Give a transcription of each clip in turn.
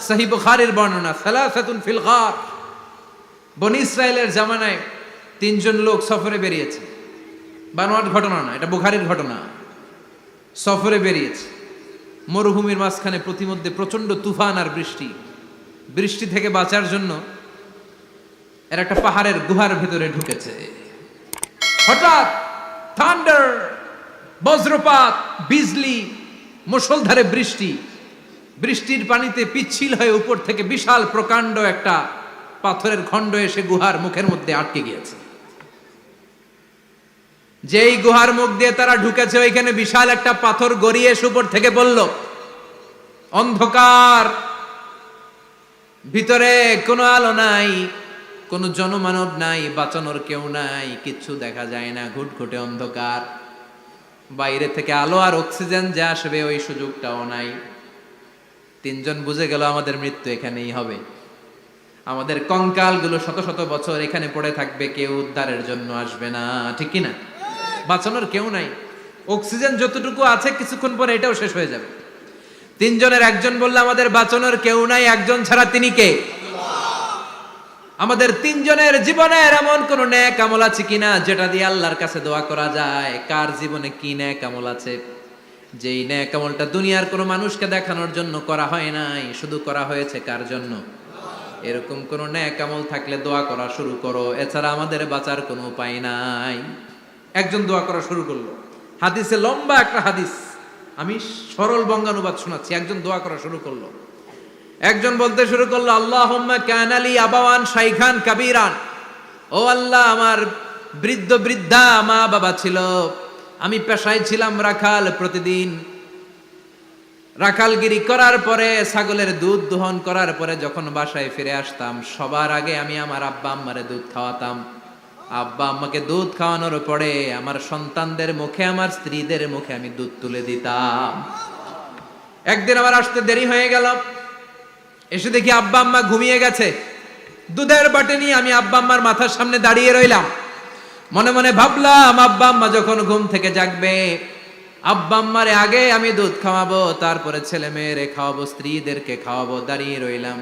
সহিহ বুখারীর বর্ণনা, সালাসাতুন ফিল গার। বনি ইসরায়েলের জামানায় তিনজন লোক সফরে বেরিয়েছে, বানোয়াট ঘটনা না, এটা বুখারীর ঘটনা। সফরে বেরিয়েছে, মরুভূমির মাঝখানে প্রতিমধ্যে প্রচন্ড তুফান আর বৃষ্টি। বৃষ্টি থেকে বাঁচার জন্য এর একটা পাহাড়ের গুহার ভিতরে ঢুকেছে। হঠাৎ থান্ডার, বজ্রপাত, বিজলি, মুষলধারে বৃষ্টি। বৃষ্টির পানিতে পিচ্ছিল হয়ে উপর থেকে বিশাল প্রকাণ্ড একটা পাথরের খণ্ড এসে গুহার মুখের মধ্যে আটকে গিয়েছে। যেই গুহার মুখ দিয়ে তারা ঢুকেছে, ওইখানে বিশাল একটা পাথর গড়িয়ে এসে উপর থেকে পড়ল। অন্ধকার, ভিতরে কোনো আলো নাই, কোনো জনমানব নাই, বাঁচানোর কেউ নাই, কিচ্ছু দেখা যায় না, ঘুটঘুটে অন্ধকার। বাইরে থেকে আলো আর অক্সিজেন যে আসবে ওই সুযোগটাও নাই। তিনজন বুঝে গেল আমাদের মৃত্যু এখানেই হবে, আমাদের কঙ্কালগুলো শত শত বছর এখানে পড়ে থাকবে, কেউ উদ্ধারের জন্য আসবে না। ঠিক কিনা? বাঁচানোর কেউ নাই, অক্সিজেন যতটুকু আছে কিছুক্ষণ পরে এটাও শেষ হয়ে যাবে। তিনজনের একজন বলল আমাদের বাঁচানোর কেউ নাই, একজন ছাড়া তিনি কে? আমাদের তিনজনের জীবনের এমন কোন নেক আমল আছে কিনা যেটা দিয়ে আল্লাহর কাছে দোয়া করা যায়? কার জীবনে কি নেক আমল আছে যেই নেক আমলটা দুনিয়ার কোনো মানুষকে দেখানোর জন্য করা হয় নাই, শুধু করা হয়েছে কার জন্য? এরকম কোন নেক আমল থাকলে দোয়া করা শুরু করো, এছাড়া আমাদের বাঁচার কোনো উপায় নাই। একজন দোয়া করা শুরু করলো। হাদিসে লম্বা একটা হাদিস, আমি সরল বঙ্গানুবাদ শোনাচ্ছি। একজন দোয়া করা শুরু করলো। একজন বলতে শুরু করলো, আল্লাহুম্মা কানা লি আবাওয়ান শাইখান কাবীরান। ও আল্লাহ, আমার বৃদ্ধ বৃদ্ধা মা বাবা ছিল, আমি পেশায় ছিলাম রাখাল। প্রতিদিন রাখালগিরি করার পরে, ছাগলের দুধ দোহন করার পরে যখন বাসায় ফিরে আসতাম, সবার আগে আমি আমার আব্বা আম্মারে দুধ খাওয়াতাম। আব্বা আম্মাকে দুধ খাওয়ানোর পরে আমার সন্তানদের মুখে, আমার স্ত্রীদের মুখে আমি দুধ তুলে দিতাম। একদিন আমার আসতে দেরি হয়ে গেল, এসে দেখি আব্বা আম্মা ঘুমিয়ে গেছে। দুধের বাটি নিয়ে আমি আব্বা আম্মার মাথার সামনে দাঁড়িয়ে রইলাম। মনে মনে ভাবলাম, আব্বা আম্মা যখন ঘুম থেকে জাগবে, আব্বা আম্মারে আগে আমি দুধ খাওয়াবো, তারপরে ছেলে মেয়েরে খাওয়াবো, স্ত্রীদেরকে খাওয়াবো। দাঁড়িয়ে রইলাম।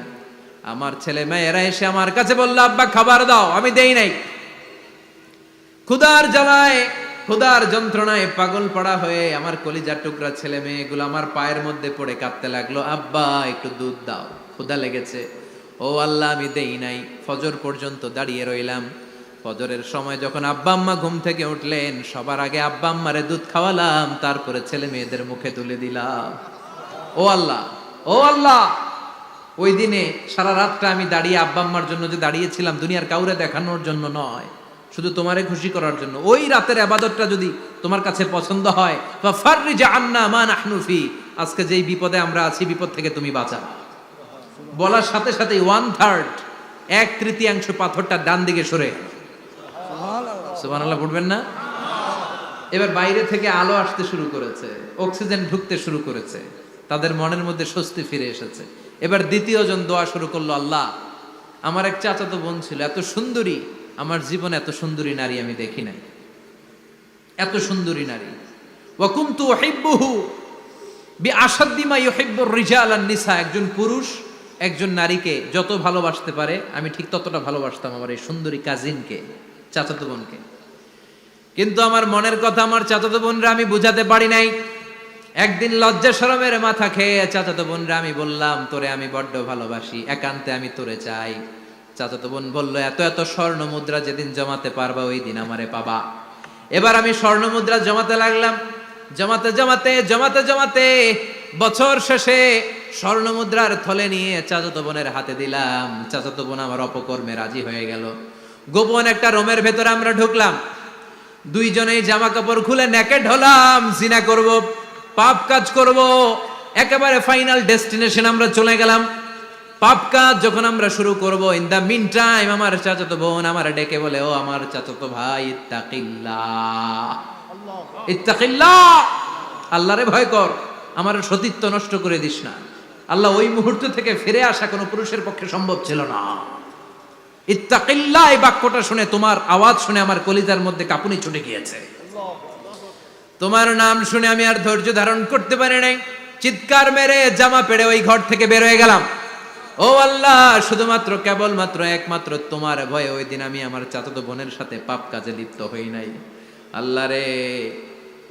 আমার ছেলে মেয়েরা এসে আমার কাছে বলল, আব্বা খাবার দাও। আমি দেই নাই। ক্ষুধার জ্বালায়, ক্ষুধার যন্ত্রণায় পাগল পড়া হয়ে আমার কলিজার টুকরা ছেলে মেয়েগুলো আমার পায়ের মধ্যে পড়ে কাঁদতে লাগলো, আব্বা একটু দুধ দাও, ক্ষুধা লেগেছে। ও আল্লাহ, আমি দেই নাই। ফজর পর্যন্ত দাঁড়িয়ে রইলাম। ফজরের সময় যখন আব্বা আম্মা ঘুম থেকে উঠলেন, সবার আগে আব্বা আম্মারে দুধ খাওয়ালাম, তারপরে ছেলে মেয়েদের মুখে তুলে দিলাম। ও আল্লাহ, ও আল্লাহ, ওই দিনে সারা রাতটা আমি দাঁড়িয়ে আব্বা আম্মার জন্য যে দাঁড়িয়েছিলাম, দুনিয়ার কাউরে দেখানোর জন্য নয়, শুধু তোমারে খুশি করার জন্য। ওই রাতের ইবাদতটা যদি তোমার কাছে পছন্দ হয়, ফাফাররিজ আন্না মা নাহনু ফি, আজকে যেই বিপদে আমরা আছি, বিপদ থেকে তুমি বাঁচাও। বলার সাথে সাথে 1/3, 1/3 পাথরটা ডান দিকে সরে। সুবহানাল্লাহ পড়বেন না? এবার বাইরে থেকে আলো আসতে শুরু করেছে, অক্সিজেন ঢুকতে শুরু করেছে, তাদের মনের মধ্যে স্বস্তি ফিরে এসেছে। এবার দ্বিতীয় জন দোয়া শুরু করলো, আল্লাহ, আমার এক চাচাতো বোন ছিল, এত সুন্দরী, আমার জীবনে এত সুন্দরী নারী আমি দেখি নাই, এত সুন্দরী নারী। ওয়া কুনতু উহিব্বুহু বিআশাদ্দি মা ইউহিব্বুর রিজাল আন নিসা। একজন পুরুষ একজন নারীকে যত ভালোবাসতে পারে, আমি ঠিক ততটা ভালোবাসতাম আমার এই সুন্দরী কাজিনকে, চাচাতো বোনকে। কিন্তু আমার মনের কথা আমার চাচাতো বোনরা আমি বুঝাতে পারি নাই। একদিন লজ্জা শরমের মাথা খেয়ে চাচাতো বোনরা আমি বললাম, তোরে আমি বড্ড ভালোবাসি, একান্তে আমি তোরে চাই। চাচাতো বোন বলল, এত এত স্বর্ণ মুদ্রা যেদিন জমাতে পারবা ওই দিন আমারে পাবা। এবার আমি স্বর্ণ মুদ্রা জমাতে লাগলাম। জমাতে জমাতে জমাতে জমাতে বছর শেষে স্বর্ণ মুদ্রার থলে নিয়ে চাচাতো বোনের হাতে দিলাম। চাচাতো বোন আমার অপকর্মে রাজি হয়ে গেল। গোপন একটা রুমের ভেতরে আমরা ঢুকলাম, দুইজনেই জামা কাপড় খুলে নেকেড হলাম। জিনা করব, পাপ কাজ করব, একেবারে ফাইনাল ডেস্টিনেশন আমরা চলে গেলাম। পাপ কাজ যখন আমরা শুরু করব, ইন দা মিন টাইম আমার চাচাতো বোন আমার ডেকে বলে, ও আমার চাচাতো ভাই, ইত্তাকিল্লাহ, ইত্তাকিল্লাহ, আল্লাহরে ভয় কর, আমার সতীত্ব নষ্ট করে দিস না। আল্লাহ ওই মুহূর্ত থেকে ফিরে আসা কোনো পুরুষের পক্ষে সম্ভব ছিল না। ইত্তাকিল্লাহ, এই বাক্যটা শুনে, তোমার আওয়াজ শুনে আমার কলিজার মধ্যে কাঁপুনি ছুটে গিয়েছে। তোমার নাম শুনে আমি আর ধৈর্য ধারণ করতে পারি নাই। চিৎকার মেরে জামা পেড়ে ওই ঘর থেকে বের হয়ে গেলাম। ও আল্লাহ, শুধুমাত্র কেবলমাত্র একমাত্র তোমার ভয়ে ওই দিন আমি আমার চাচাতো বোনের সাথে পাপ কাজে লিপ্ত হই নাই। আল্লাহ রে,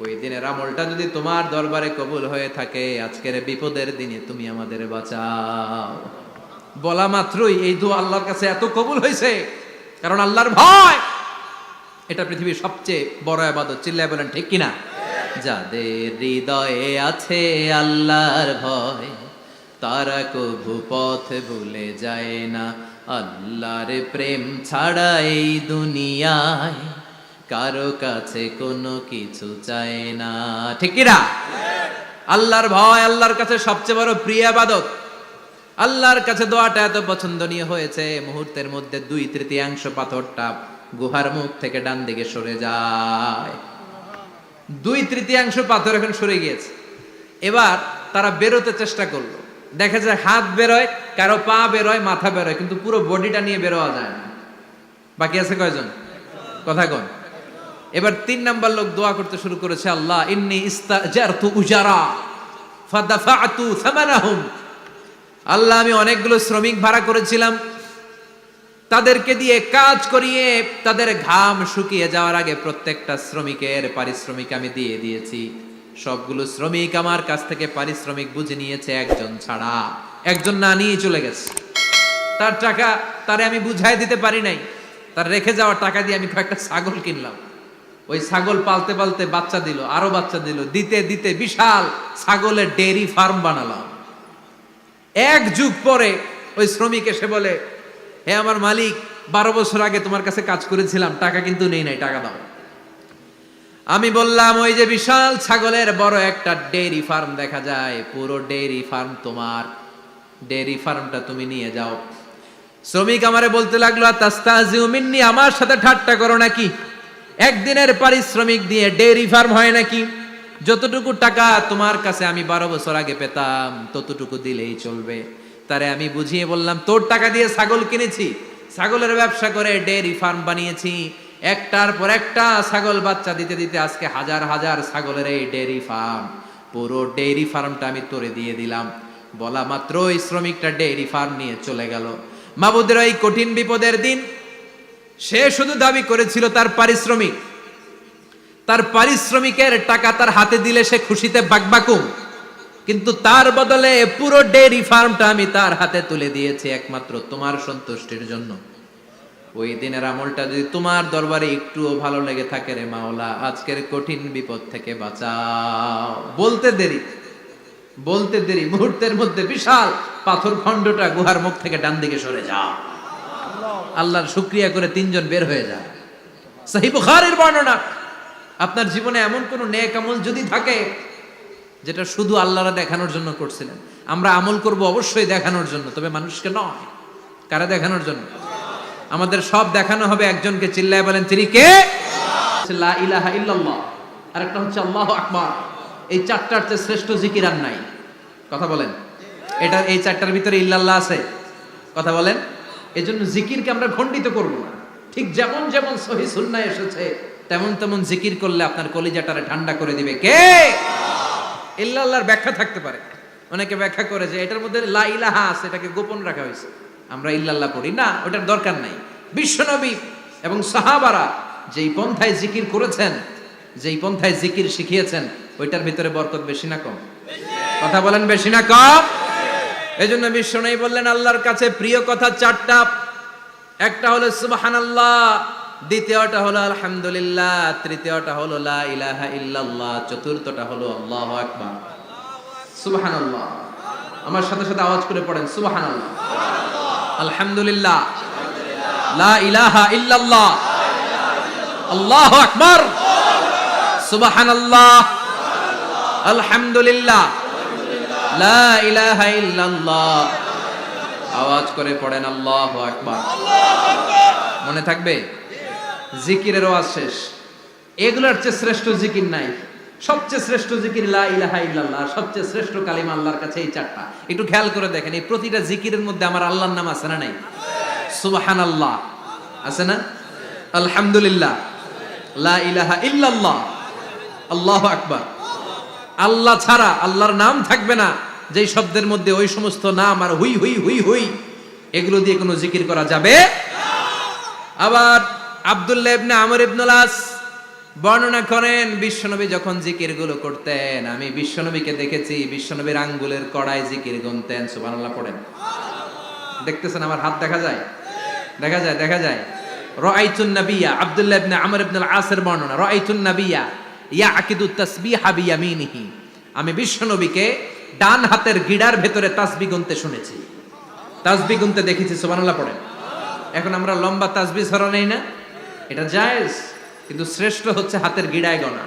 ওই দিনের আমলটা যদি তোমার দরবারে কবুল হয়ে থাকে, আজকের বিপদের দিনে তুমি আমাদের বাঁচাও। বলা মাত্রই এই দোয়া আল্লাহর কাছে এত কবুল হয়েছে, কারণ আল্লাহর ভয় এটা পৃথিবীর সবচেয়ে বড় ইবাদত। চিল্লায় বলেন ঠিক কিনা? যাদের হৃদয়ে আছে আল্লাহর ভয়, তারা কভু পথ ভুলে যায় না। আল্লাহর প্রেম ছাড়া এই দুনিয়ায় কারো কাছে কোনো কিছু চায় না। ঠিক কিনা? আল্লাহর ভয় আল্লাহর কাছে সবচেয়ে বড় প্রিয় ইবাদত। আল্লাহর কাছে দোয়াটা এত পছন্দনীয় হয়েছে, মুহূর্তের মধ্যে 2/3 পাথরটা গুহার মুখ থেকে ডান দিকে সরে যায়। 2/3 পাথর এখন সরে গিয়েছে। এবার তারা বেরোতে চেষ্টা করলো, দেখা যায় হাত বেরোয়, কারো পা বেরোয়, মাথা বেরোয়, কিন্তু পুরো বডিটা নিয়ে বেরোয়া যায় না। বাকি আছে কয়জন? কথা কন। এবার 3 নাম্বার লোক দোয়া করতে শুরু করেছে, আল্লাহ ইন্নী ইস্তাজারতু উজারা ফাদাফাতু সামানাহুম। আল্লাহ, আমি অনেকগুলো শ্রমিক ভাড়া করেছিলাম, তাদেরকে দিয়ে কাজ করিয়ে তাদের ঘাম শুকিয়ে যাওয়ার আগে প্রত্যেকটা শ্রমিকের পারিশ্রমিক আমি দিয়ে দিয়েছি। সবগুলো শ্রমিক আমার কাছ থেকে পারিশ্রমিক বুঝে নিয়েছে, একজন ছাড়া। একজন না নিয়ে চলে গেছে। তার টাকা তারে আমি বুঝাই দিতে পারি নাই। তার রেখে যাওয়া টাকা দিয়ে আমি কয়েকটা ছাগল কিনলাম। ওই ছাগল পালতে পালতে বাচ্চা দিল, আরো বাচ্চা দিল, দিতে দিতে বিশাল ছাগলের ডেইরি ফার্ম বানালাম। 1 যুগ পরে ওই শ্রমিক এসে বলে, হে আমার মালিক, 12 বছর আগে তোমার কাছে কাজ করেছিলাম, টাকা কিন্তু নেই নাই, টাকা দাও। আমি বললাম, ওই যে বিশাল ছাগলের বড় একটা ডেইরি ফার্ম দেখা যায়, পুরো ডেইরি ফার্ম তোমার, ডেইরি ফার্মটা তুমি নিয়ে যাও। শ্রমিক আমারে বলতে লাগলো, তাস্তাজিউ মিন্নি, আমার সাথে ঠাট্টা করো নাকি? একদিনের পারিশ্রমিক দিয়ে ডেইরি ফার্ম হয় নাকি? যতটুকু টাকা তোমার কাছে আমি 12 বছর আগে পেতাম, ততটুকু দিলেই চলবে। তারে আমি বুঝিয়ে বললাম, তোর টাকা দিয়ে ছাগল কিনেছি, ছাগলের ব্যবসা করে ডেইরি ফার্ম বানিয়েছি, একটার পর একটা ছাগল বাচ্চা দিতে দিতে আজকে হাজার হাজার ছাগলের এই ডেইরি ফার্ম, পুরো ডেইরি ফার্মটা আমি তোরে দিয়ে দিলাম। বলা মাত্রই শ্রমিকটা ডেইরি ফার্ম নিয়ে চলে গেল। মাবুদের এই কঠিন বিপদের দিন সে শুধু দাবি করেছিল তার পারিশ্রমিক, তার পারিশ্রমিকের টাকা তার হাতে দিলে সে খুশিতে বাকবাকুম, কিন্তু তার বদলে পুরো ডেইরি ফার্মটা আমি তার হাতে তুলে দিয়েছি একমাত্র তোমার সন্তুষ্টির জন্য। ওই দিনের আমলটা যদি তোমার দরবারে একটুও ভালো লেগে থাকে রে মাওলা, আজকের কঠিন বিপদ থেকে বাঁচাও। বলতে দেরি মুহূর্তের মধ্যে বিশাল পাথর খণ্ডটা গুহার মুখ থেকে ডান দিকে সরে যাও। আল্লাহর শুকরিয়া করে 3 জন বের হয়ে যায়। সহিহ বুখারীর বর্ণনা। আপনার জীবনে এমন কোন নেক আমল যদি থাকে যেটা শুধু আল্লাহরা দেখানোর জন্য করছিলেন, আমরা আমল করব অবশ্যই দেখানোর জন্য, তবে মানুষকে নয়। কারা দেখানোর জন্য? আমাদের সব দেখানো হবে একজনকে। চিল্লায় বলেন, তিনি কে? লা ইলাহা ইল্লাল্লাহ, আর একটা হচ্ছে আল্লাহু আকবার। এই 4টার চেয়ে শ্রেষ্ঠ জিকির আর নাই। কথা বলেন, এটা এই 4টার ভিতরে ইল্লাল্লাহ আছে? কথা বলেন। এজন্য জিকিরকে আমরা খণ্ডিত করব না। ঠিক যেমন যেমন সহিহ সুন্নাহ এসেছে তেমন তেমন জিকির করলে আপনার কলিজাটারে ঠান্ডা করে দিবে কে? ইল্লাল্লাহর ব্যাখ্যা থাকতে পারে। অনেকে ব্যাখ্যা করে যে এটার মধ্যে লা ইলাহা আছে, এটাকে গোপন রাখা হয়েছে, আমরা ইল্লাল্লাহ পড়ি না, ওটার দরকার নাই। বিশ্বনবী এবং সাহাবারা যেই পন্থায় জিকির করেছেন, যেই পন্থায় জিকির শিখিয়েছেন, ওইটার ভিতরে বরকত বেশি না কম? কথা বলেন, বেশি না কম? এজন্য বিশ্বনবী বললেন আল্লাহর কাছে প্রিয় কথা 4টা। একটা হলো সুবহানাল্লাহ, দ্বিতীয়টা হলো আলহামদুলিল্লাহ, তৃতীয়টা হলো লা ইলাহা ইল্লাল্লাহ, চতুর্থটা হলো আল্লাহু আকবার। সুবহানাল্লাহ, আমার সাথে সাথে আওয়াজ করে পড়েন, সুবহানাল্লাহ, আলহামদুলিল্লাহ, লা ইলাহা ইল্লাল্লাহ, আল্লাহু আকবার, সুবহানাল্লাহ, আলহামদুলিল্লাহ, লা ইলাহা ইল্লাল্লাহ। আওয়াজ করে পড়েন আল্লাহু আকবার। মনে থাকবে? জিকিরের ওয়াজ শেষ। এগুলোর চেয়ে শ্রেষ্ঠ জিকির নাই। সবচেয়ে শ্রেষ্ঠ জিকির লা ইলাহা ইল্লাল্লাহ, সবচেয়ে শ্রেষ্ঠ কালিমা আল্লাহর কাছে এই 4টা। একটু খেয়াল করে দেখেন, এই প্রতিটা জিকিরের মধ্যে আমার আল্লাহর নাম আছে না নাই? সুবহানাল্লাহ আছে না? আলহামদুলিল্লাহ, লা ইলাহা ইল্লাল্লাহ, আল্লাহু আকবার। আল্লাহ ছাড়া, আল্লাহর নাম থাকবে না, যেই শব্দের মধ্যে ওই সমস্ত নাম আর হুই হুই হুই হুই এগুলো দিয়ে কোনো জিকির করা যাবে। আবার আব্দুল্লাহ ইবনে আমর ইবনুল আস বর্ণনা করেন, বিশ্বনবী যখন জিকির গুলো করতেন, আমি বিশ্বনবীকে দেখেছি বিশ্বনবীর আঙ্গুলের কড়ায় জিকির গুনতেন। সুবহানাল্লাহ পড়েন। দেখতেছেন আমার হাত দেখা যায়, দেখা যায়, দেখা যায়। রাআইতুন নাবিয়্যা, আব্দুল্লাহ ইবনে আমর ইবনুল আসের বর্ণনা, রাআইতুন নাবিয়্যা ইয়াকিদু তাসবিহা বিয়ামিনিহি, আমি বিশ্বনবীকে ডান হাতের গিড়ার ভেতরে তাসবিহ গুনতে শুনেছি, তাসবিহ গুনতে দেখেছি। সুবহানাল্লাহ পড়েন। এখন আমরা লম্বা তাসবিহ ছড়া নেই না, এটা জায়েজ, কিন্তু শ্রেষ্ঠ হচ্ছে হাতের গিড়ায় গোনা।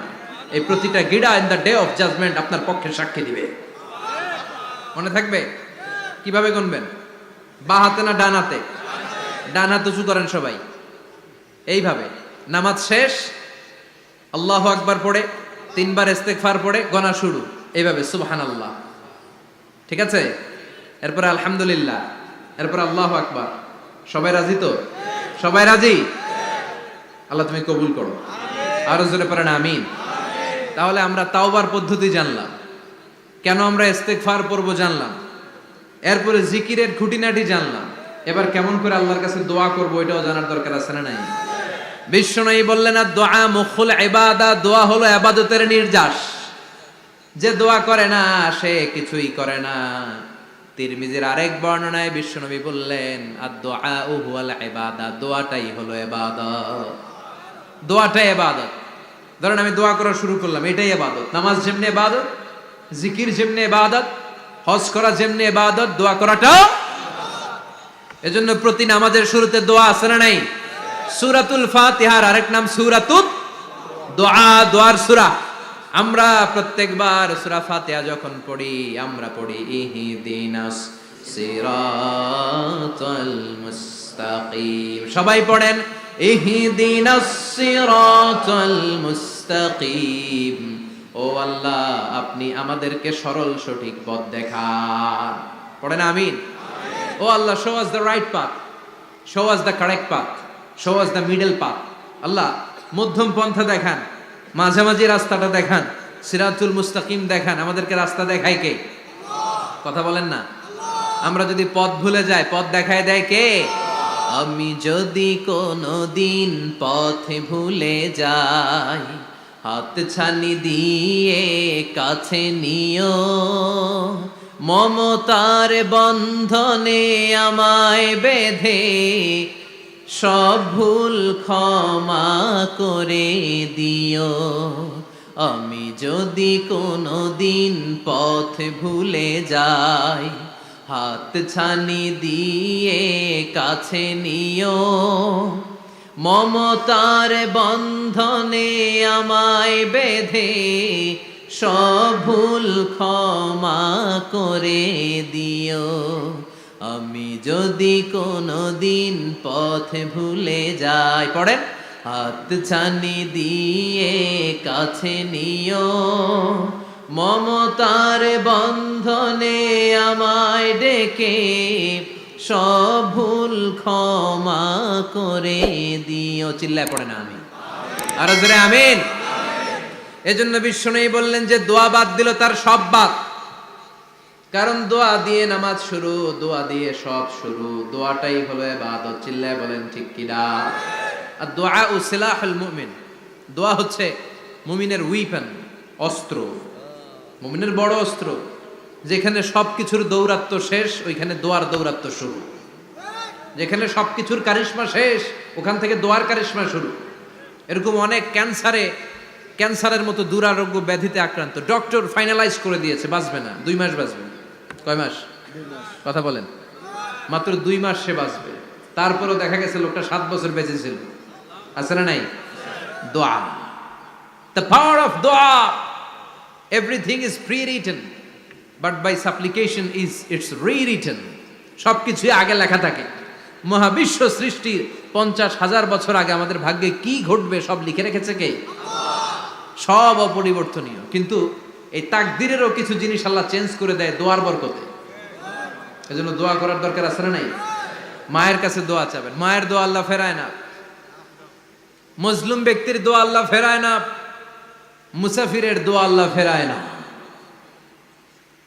এই প্রতিটা গিড়া in the day of judgment আপনার পক্ষে সাক্ষী দিবে। মনে থাকবে কিভাবে গুনবেন? বাঁ হাতে না ডান হাতে? ডান হাত উঁচু করেন সবাই, এইভাবে। নামাজ শেষ, আল্লাহু আকবার পড়ে 3 বার ইস্তেগফার পড়ে গোনা শুরু, এইভাবে সুবহানাল্লাহ, ঠিক আছে? এরপরে আলহামদুলিল্লাহ, এরপর আল্লাহু আকবার। সবাই রাজি তো? সবাই রাজি? আল্লাহ তুমি কবুল করো। আরো জোরে পড়েন আমিন। তাহলে আমরা তাওবার পদ্ধতি জানলাম, কেন আমরা ইস্তেগফার পড়বো জানলাম, এরপরে জিকিরের খুঁটিনাটি জানলাম। এবার কেমন করে আল্লাহর কাছে দোয়া করবো এটাও জানার দরকার আছে না নাই? বিশ্বনবী বললেন না, দোয়া মুখুল ইবাদা, দোয়া হলো ইবাদতের নির্যাস। যে দোয়া করে না সে কিছুই করে না। তিরমিজির আরেক বর্ণনায় বিশ্বনবী বললেন, আদ-দুআউ হুয়াল ইবাদা, দোয়াটাই হলো ইবাদত, দোয়াটাই ইবাদত। ধরেন আমি দোয়া করা শুরু করলাম, এটাই ইবাদত। নামাজ যেমনি ইবাদত, জিকির যেমনি ইবাদত, হজ করা যেমনি ইবাদত, দোয়া করাটাও। এজন্য প্রতি নামাজের শুরুতে দোয়া আছে না নাই? সূরাতুল ফাতিহার আরেক নাম সূরাতুদ দোয়া, দোয়ার সূরা। আমরা প্রত্যেকবার সূরা ফাতিহা যখন পড়ি, আমরা পড়ি ইহদিনাস সিরাতাল মুস্তাকিম। সবাই পড়েন ইহদিনাস সিরাতাল মুস্তাকিম। ও আল্লাহ, আপনি আমাদেরকে সরল সঠিক পথ দেখান। পড়েন আমিন। ও আল্লাহ, show us the right path, show us the correct path, show us the middle path. আল্লাহ মধ্যম পন্থা দেখান, মাঝামাঝি রাস্তাটা দেখান, সিরাতুল মুস্তাকিম দেখান। আমাদেরকে রাস্তা দেখায় কে? কথা বলেন না। আমরা যদি পথ ভুলে যাই, পথ দেখায় দেয় কে? আমি যদি কোনদিন পথে ভুলে যাই, হাত ছানি দিয়ে কাছে নিও, মমতার বন্ধনে আমায় বেঁধে সব ভুল ক্ষমা করে দিও। আমি যদি কোনদিন পথ ভুলে যাই, হাত ছানি দিয়ে কাছে নিও, মমতার বন্ধনে আমায় বেঁধে সব ভুল ক্ষমা করে দিও। আমি যদি কোনদিন পথ ভুলে যাই, পড়েন, হাত ছানি দিয়ে কাছে নিও, মমতার বন্ধনে আমায় ডেকে সব ভুল ক্ষমা করে দিও। চিল্লায় পড়েন আমিন। আর জোরে আমিন। এজন্য বিশ্বনবী বললেন যে দোয়া বাদ দিল তার সব বাদ। কারণ দোয়া দিয়ে নামাজ শুরু, দোয়া দিয়ে সব শুরু, দোয়াটাই হলো ইবাদত। চিল্লায় বলেন ঠিক কিনা? আর দোয়া ও সিলাহুল মুমিন, দোয়া হচ্ছে মুমিনের উইপেন, অস্ত্র, মুমিনের বড় অস্ত্র। যেখানে সবকিছুর দৌরাত্ম্য শেষ, ওইখানে দোয়ার দৌরাত্ম্য শুরু। যেখানে সবকিছুর কারিশমা শেষ, ওখান থেকে দোয়ার কারিশমা শুরু। এরকম অনেক ক্যান্সারের মতো দুরারোগ্য ব্যাধিতে আক্রান্ত, ডক্টর ফাইনালাইজ করে দিয়েছে বাঁচবে না, 2 মাস বাঁচবে। কয় মাস? কথা বলেন। মাত্র 2 মাস সে বাঁচবে। তারপরেও দেখা গেছে লোকটা 7 বছর বেঁচে ছিল। আছে না নাই? দোয়া, the power of দোয়া। Everything is pre-written, but by supplication is it's rewritten. সবকিছুই আগে লেখা থাকে। মহাবিশ্ব সৃষ্টির 50,000 বছর আগে আমাদের ভাগ্যে কি ঘটবে সব লিখে রেখেছে কে? সব অপরিবর্তনীয়। কিন্তু এই তাকদিরেরও কিছু জিনিস আল্লাহ চেঞ্জ করে দেয় দোয়ার বরকতে। এজন্য দোয়া করার দরকার আছে না নাই? মায়ের কাছে দোয়া চাবেন, মায়ের দোয়া আল্লাহ ফেরায় না। মজলুম ব্যক্তির দোয়া আল্লাহ ফেরায় না। মুসাফিরের দোয়া আল্লাহ ফেরায় না।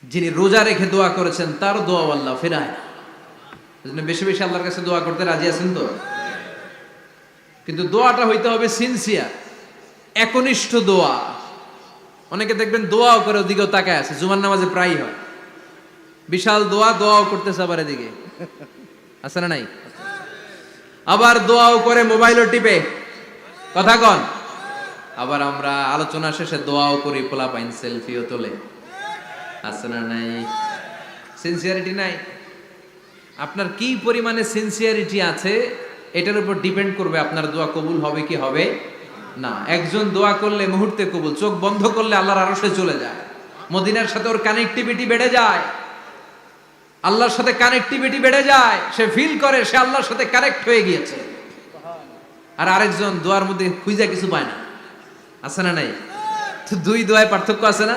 যিনি রোজা রেখে দোয়া করেছেন তার দোয়া আল্লাহ ফেরায় না। এজন্য বেশি বেশি আল্লাহর কাছে দোয়া করতে রাজি আছেন তো? কিন্তু দোয়াটা হইতে হবে সিনসিয়ার, একনিষ্ঠ দোয়া। অনেকে দেখবেন দোয়াও করে ওদিকেও তাকায় আছে, জুমার নামাজে প্রায় হয় বিশাল দোয়াও করতেছে আবার এদিকে, আছে না নাই? আবার দোয়াও করে মোবাইলও টিপে, কথা কন। আবার আমরা আলোচনা শেষে দোয়াও করি, পোলা পাইন সেলফিও তোলে, আছে না নাই? সিনসিয়ারিটি নাই। আপনার কি পরিমাণে সিনসিয়ারিটি আছে এটার উপর ডিপেন্ড করবে আপনার দোয়া কবুল হবে কি হবে না। একজন দোয়া করলে মুহূর্তে কবুল, চোখ বন্ধ করলে আল্লাহর আরশে চলে যায়, মদিনার সাথে ওর কানেক্টিভিটি বেড়ে যায়, আল্লাহর সাথে কানেক্টিভিটি বেড়ে যায়, সে ফিল করে সে আল্লাহর সাথে কানেক্ট হয়ে গিয়েছে। আর আরেকজন দোয়ার মধ্যে খুঁজা কিছু পায় না, আছে না নাই? তো দুই দোয়ায় পার্থক্য আছে না,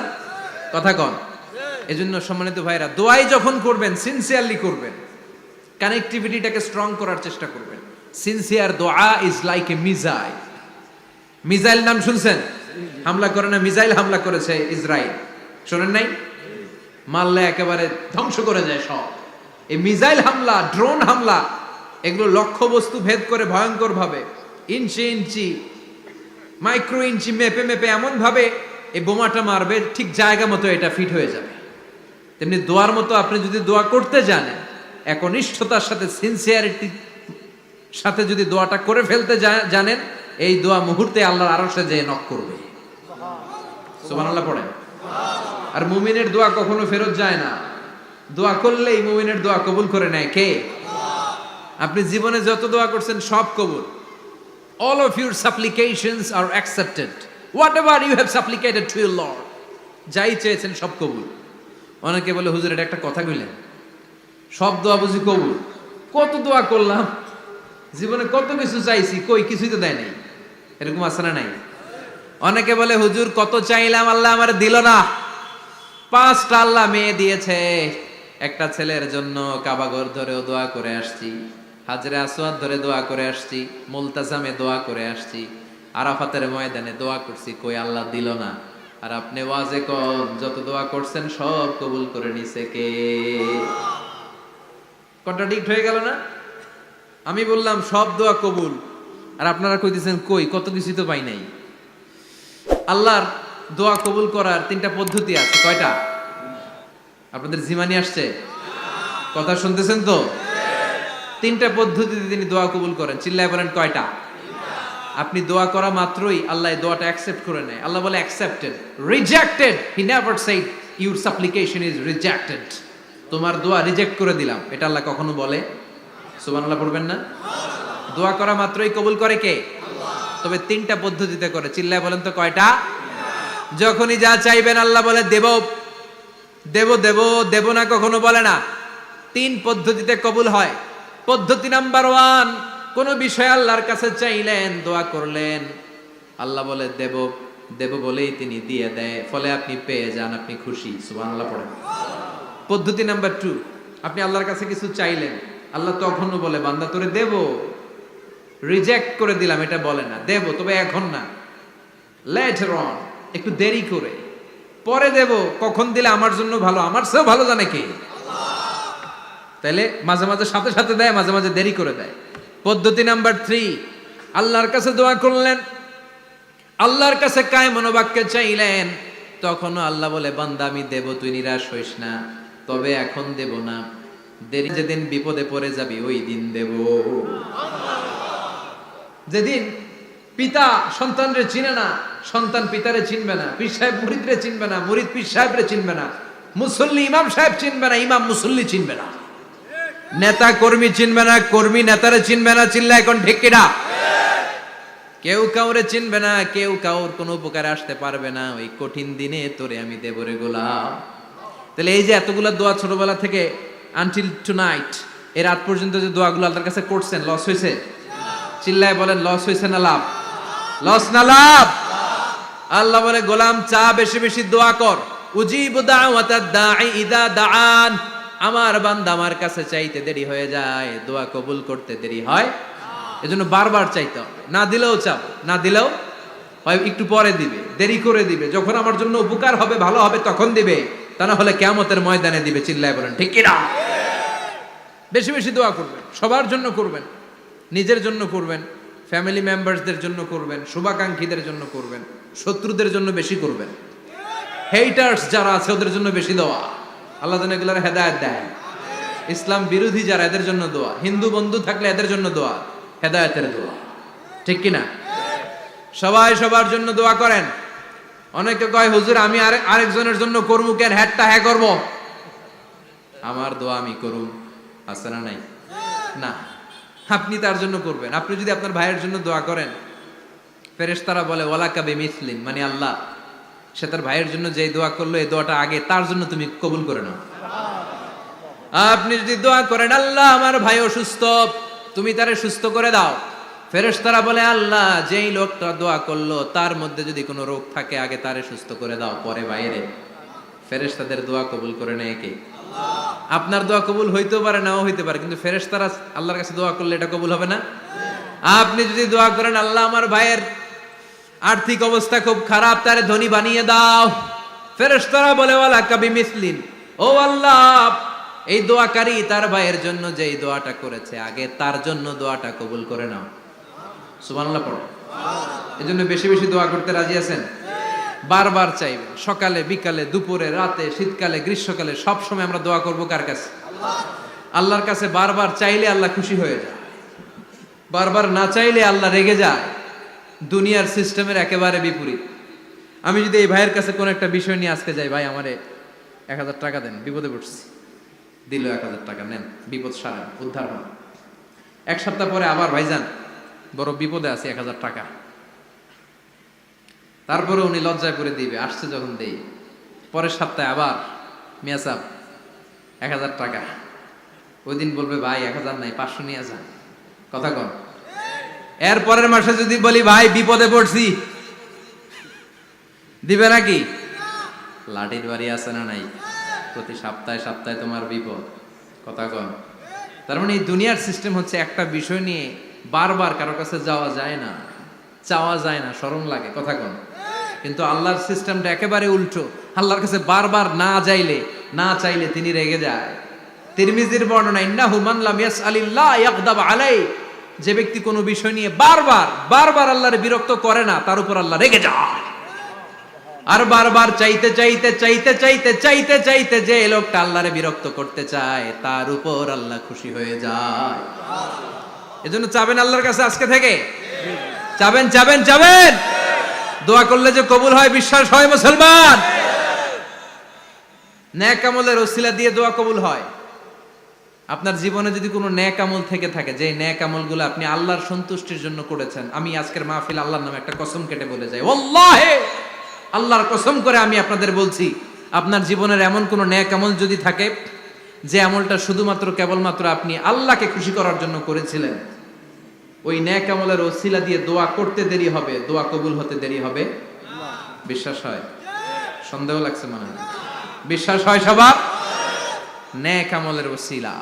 কথা কন। এজন্য সম্মানিত ভাইরা, দোয়াই যখন করবেন সিনসিয়ারলি করবেন, কানেক্টিভিটিটাকে স্ট্রং করার চেষ্টা করবেন। সিনসিয়ার দোয়া is like a missile. Missile নাম শুনছেন? হামলা করে না, মিসাইল হামলা করেছে ইসরায়েল, শোনেন নাই? মারলে একেবারে ধ্বংস করে যায় সব। এই মিসাইল হামলা, ড্রোন হামলা, এগুলো লক্ষ্য বস্তু ভেদ করে ভয়ঙ্কর ভাবে, ইঞ্চি ইঞ্চি, মাইক্রো ইঞ্চি মেপে মেপে এমন ভাবে এই বোমাটা মারবে, ঠিক জায়গা মতো এটা ফিট হয়ে যাবে। তেমনি দোয়ার মতো আপনি যদি দোয়া করতে জানেন, একনিষ্ঠতার সাথে সিনসিয়ারিটি সাথে যদি দোয়াটা করে ফেলতে জানেন, এই দোয়া মুহূর্তে আল্লাহর আরশে যেয়ে নক করবে। সুবহানাল্লাহ পড়েন। আর মুমিনের দোয়া কখনো ফেরত যায় না, দোয়া করলেই মুমিনের দোয়া কবুল করে নেয় কে? আপনি জীবনে যত দোয়া করছেন সব কবুল। All of your supplications are accepted. Whatever you have supplicated to your Lord, যাই চেয়েছেন সব কবুল। অনেকে বলে হুজুর এটা একটা কথা কইলেন, সব দোয়া বুঝি কবুল? কত দোয়া করলাম, জীবনে কত কিছু চাইছি, কই কিছুই তো দেয় নাই, এরকম আছে না নাই? অনেকে বলে হুজুর কত চাইলাম আল্লাহ আমার দিল না। 5টা আল্লাহ মেয়ে দিয়েছে, একটা ছেলের জন্য কাবাঘর ধরেও দোয়া করে আসছি, হাজরে আসওয়াদ ধরে দোয়া করে আসছি, মুলতাজামে দোয়া করে আসছি, আরাফাতের ময়দানে দোয়া করছি, কই আল্লাহ দিল না। আর আপনি ওয়াজে কোন যত দোয়া করছেন সব কবুল করে নিছে কে? কন্ট্রাডিক্ট হয়ে গেল না? আমি বললাম সব দোয়া কবুল, আর আপনারা কইতেছেন কই কত কিছু তো পাই নাই। আল্লাহর দোয়া কবুল করার 3টা পদ্ধতি আছে। কয়টা? আপনাদের জিমানি আসছে? কথা শুনতেছেন তো? 3টা পদ্ধতিতে তিনি দোয়া কবুল করেন। চিল্লায় বলেন কয়টা? আপনি দোয়া করা মাত্রই আল্লাহ দোয়াটা অ্যাকসেপ্ট করে নেয়। আল্লাহ বলে accepted, rejected he never shed your সাপ্লিকেশন is rejected. তোমার দোয়া রিজেক্ট করে দিলাম, এটা আল্লাহ কখনো বলে? সুবহানাল্লাহ পড়বেন না? দোয়া করা মাত্রই কবুল করে কে? তবে 3টা পদ্ধতিতে করে। চিল্লায় বলেন তো কয়টা? যখনই যা চাইবেন আল্লাহ বলে দেব দেব দেব, দেব না কখনো বলে না। 3 পদ্ধতিতে কবুল হয়। পদ্ধতি নাম্বার 1, কোন বিষয় আল্লাহর কাছে চাইলেন, দোয়া করলেন, আল্লাহ বলে দেব দেব বলেই তিনি দিয়ে দেয়, ফলে আপনি পেয়ে যান, আপনি খুশি। সুবহানাল্লাহ পড়েন। পদ্ধতি নাম্বার 2, আপনি আল্লাহর কাছে কিছু চাইলেন, আল্লাহ তখনও বলে বান্দা তোরে দেব, রিজেক্ট করে দিলাম এটা বলে না, দেব তবে এখন না, লেটার অন, একটু দেরি করে, পরে দেব, কখন দিলে আমার জন্য ভালো, আমার চেয়েও ভালো জানে কে? তাইলে মাঝে মাঝে সাথে সাথে দেয়, মাঝে মাঝে দেরি করে দেয়। পদ্ধতি নাম্বার 3, আল্লাহর কাছে দোয়া করলেন, আল্লাহর কাছে কায় মনোবাক্যে চাইলেন, তখনও আল্লাহ বলে বান্দা আমি দেব, তুই নিরাশ হইস না, তবে এখন দেব না, দেরি যেদিন বিপদে পড়ে যাবি ওই দিন দেব। যেদিন পিতা সন্তানরে চিনে না, সন্তান পিতারে চিনবে না, পীর সাহেব মুরিদরে চিনবে না, মুরিদ পীর সাহেবরে চিনবে না, মুসল্লি ইমাম সাহেব চিনবে না, ইমাম মুসল্লি চিনবে না, নেতা কর্মী চিনবে না, কর্মী নেতারে চিনবে না। চিল্লা এখন ঠিক কিনা? কেউ কাউরে চিনবে না, কেউ কাউর কোনো উপকারে আসতে পারবে না। ওই কঠিন দিনে তোরে আমি দেব রে গোলাম। তাহলে এই যে এতগুলা দোয়া ছোটবেলা থেকে আনটিল টুনাইট, এর রাত পর্যন্ত যে দোয়াগুলো আল্লাহর কাছে করছেন, লস হয়েছে? চিল্লায় বলেন লস হয়েছে না লাভ? লস না লাভ? আল্লাহ বলে গোলাম চা বেশি বেশি দোয়া কর, উজিবু দাওয়াতাদ দাঈ ইযা দাআন। আমার বান্দা আমার কাছে চাইতে দেরি হয়ে যায়, দোয়া কবুল করতে দেরি হয়, এজন্য বারবার চাইতে হবে। না দিলেও চাবো, না দিলেও হয় একটু পরে দিবে, দেরি করে দিবে, যখন আমার জন্য উপকার হবে ভালো হবে তখন দিবে। তা না হলে কিয়ামতের ময়দানে দিবে। চিল্লায় বলেন ঠিক কিনা? বেশি বেশি দোয়া করবেন, সবার জন্য করবেন, নিজের জন্য করবেন, ফ্যামিলি মেম্বারসদের জন্য করবেন, শুভাকাঙ্ক্ষীদের জন্য করবেন, শত্রুদের জন্য বেশি করবেন, হেটার্স যারা আছে ওদের জন্য বেশি দোয়া। আল্লাহ যেন এগুলোর হেদায়েত দেয়। ইসলাম বিরোধী যারা এদের জন্য দোয়া, হিন্দু বন্ধু থাকলে এদের জন্য দোয়া, হেদায়েতের দোয়া। ঠিক কিনা? সবাই সবার জন্য দোয়া করেন। অনেকে কয় হুজুর আমি আরেকজনের জন্য করবো কেন, হ্যাটটা হ্যাঁ করবো, আমার দোয়া আমি করুম, আছে না নাই? না, আপনি তার জন্য করবেন। আপনি যদি আপনার ভাইয়ের জন্য দোয়া করেন, ফেরেশতারা বলে ওয়ালাকা বিমিসলিন, মানে আল্লাহ সে তার ভাইয়ের জন্য যে দোয়া করলো এই দোয়াটা আগে তার জন্য তুমি কবুল করে নাও। আপনি যদি দোয়া করেন আল্লাহ আমার ভাই অসুস্থ, তুমি তারে সুস্থ করে দাও, ফেরেশতারা বলে আল্লাহ যেই লোকটা দোয়া করলো তার মধ্যে যদি কোনো রোগ থাকে আগে তারে সুস্থ করে দাও, পরে বাইরে। ফেরেশতাদের দোয়া কবুল করে নেয় কে? আপনার দোয়া কবুল হইতেও পারে নাও হইতে পারে, কিন্তু ফেরেশতারা আল্লাহর কাছে দোয়া করলে এটা কবুল হবে না? আপনি যদি দোয়া করেন আল্লাহ আমার ভাইয়ের আর্থিক অবস্থা খুব খারাপ, তারে ধনী বানিয়ে দাও, ফেরেশতারা বলে ওয়ালাকা বিমিসলিন, ও আল্লাহ এই দোয়াকারী তার ভাইয়ের জন্য যেই দোয়াটা করেছে আগে তার জন্য দোয়াটা কবুল করে নাও। সুবহানাল্লাহ পড়ো। এজন্য বেশি বেশি দোয়া করতে রাজি আছেন? বারবার চাইবেন, সকালে বিকালে দুপুরে রাতে শীতকালে গ্রীষ্মকালে সব সময় আমরা দোয়া করব কার কাছে? আল্লাহর কাছে। বারবার চাইলে আল্লাহ খুশি হয়ে যায়, বারবার না চাইলে আল্লাহ রেগে যায়। দুনিয়ার সিস্টেমের একেবারে বিপরীত। আমি যদি এই ভাইয়ের কাছে কোন একটা বিষয় নিয়ে আজকে যাই, ভাই আমারে 1000 টাকা দেন, বিপদে পড়ছি, দিল 1000 টাকা, নেন বিপদ সারেন, উদ্ধার হন। এক সপ্তাহ পরে আবার ভাইজান বড় বিপদে আছে, 1000 টাকা। তারপরে উনি লজ্জায় করে দিবে, আসছে যখন দেই। পরের সপ্তাহে আবার মিয়া সাহেব 1000 টাকা। ওই দিন বলবে ভাই 1000 নাই, 500 নিয়ে যান। কথা কন। এর পরের মাসে যদি বলি ভাই বিপদে পড়ছি, দিবে নাকি? লাঠির বাড়ি আছে না নাই? প্রতি সপ্তাহে সপ্তাহে তোমার বিপদ। কথা কন। তার মানে এই দুনিয়ার সিস্টেম হচ্ছে একটা বিষয় নিয়ে বারবার কারো কাছে যাওয়া যায় না, চাওয়া যায় না, শরম লাগে। কথা কন। কিন্তু আল্লাহর সিস্টেমটা একেবারে উল্টো। আল্লাহর কাছে বারবার না চাইলে তিনি রেগে যায়। তিরমিজির বর্ণনা, ইন্নাহু মান লাম ইয়াসআলিল্লাহ ইয়াগদাব আলাই, যে ব্যক্তি কোনো বিষয় নিয়ে বারবার আল্লাহর বিরক্ত করে না তার উপর আল্লাহ রেগে যায়। আর বারবার চাইতে যে লোকটা আল্লাহরে বিরক্ত করতে চায় তার উপর আল্লাহ খুশি হয়ে যায়। এজন্য চাবেন আল্লাহর কাছে আজকে থেকে, চাবেন দোয়া করলে যে কবুল হয় বিশ্বাস হয় মুসলমান। নেক আমলের ওসিলা দিয়ে দোয়া কবুল হয়। আপনার জীবনে যদি কোনো নেক আমল থেকে থাকে, যে নেক আমলগুলো আপনি আল্লাহর সন্তুষ্টির জন্য করেছেন, আমি আজকের মাহফিল আল্লাহর নামে একটা কসম কেটে বলে যাই, ওয়াল্লাহি আল্লাহর কসম করে আমি আপনাদের বলছি, আপনার জীবনের এমন কোনো নেক আমল যদি থাকে যে আমলটা শুধুমাত্র কেবলমাত্র আপনি আল্লাহকে খুশি করার জন্য করেছিলেন, ওই নেক আমলের ওসিলা দিয়ে দোয়া করতে দেরি হবে, দোয়া কবুল হতে দেরি হবে। বিশ্বাস হয়? সন্দেহ লাগছে মনে হয়। বিশ্বাস হয় সবার? নেক আমলের ওসিলা,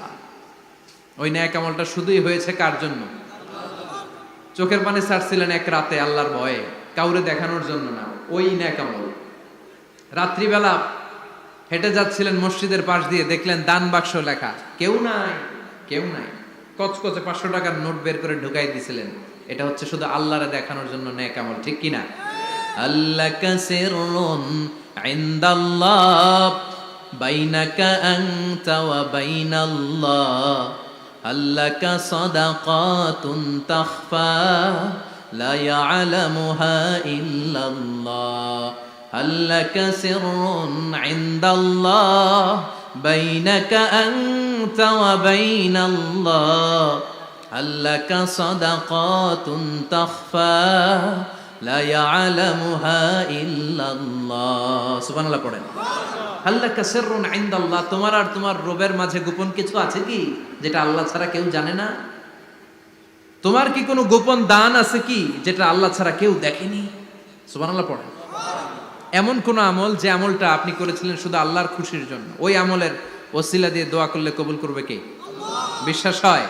ওই নেক আমলটা শুধুই হয়েছে কার জন্য? চোখের পানি ছাড়ছিলেন এক রাতে আল্লাহর ভয়ে, কাউরে দেখানোর জন্য না। ওই নেক আমল। রাত্রিবেলা হেঁটে যাচ্ছিলেন মসজিদের পাশ দিয়ে, দেখলেন দান বাক্স লেখা, কেউ নাই। কচকচে 500 টাকার নোট বের করে ঢুকাই দিছিলেন। এটা হচ্ছে শুধু আল্লাহরে দেখানোর জন্য নেক আমল। ঠিক কিনা? আল্লাকা সিররুন ইনদাল্লাহ বাইনাকা আনতা ওয়া বাইনাল্লাহ, আল্লাকা সাদাকাতুন তাখফা লা ইয়ালামুহা ইল্লাল্লাহ, আল্লাকা সিররুন ইনদাল্লাহ বাইনাকা আনতা ওয়া বাইনাল্লাহ, আল্লাকা সাদাকাতুন তাখফা লা ইয়ালামুহা ইল্লাল্লাহ। সুবহানাল্লাহ পড়েন। আল্লাকা সিররুন ইনদাল্লাহ, তোমার আর তোমার রবের মাঝে গোপন কিছু আছে কি যেটা আল্লাহ ছাড়া কেউ জানে না? তোমার কি কোনো গোপন দান আছে কি যেটা আল্লাহ ছাড়া কেউ দেখেনি? সুবহানাল্লাহ পড়েন। এমন কোন আমল যে আমলটা আপনি করেছিলেন শুধু আল্লাহর খুশির জন্য, ওই আমলের ওসিলা দিয়ে দোয়া করলে কবুল করবে কে? বিশ্বাস হয়?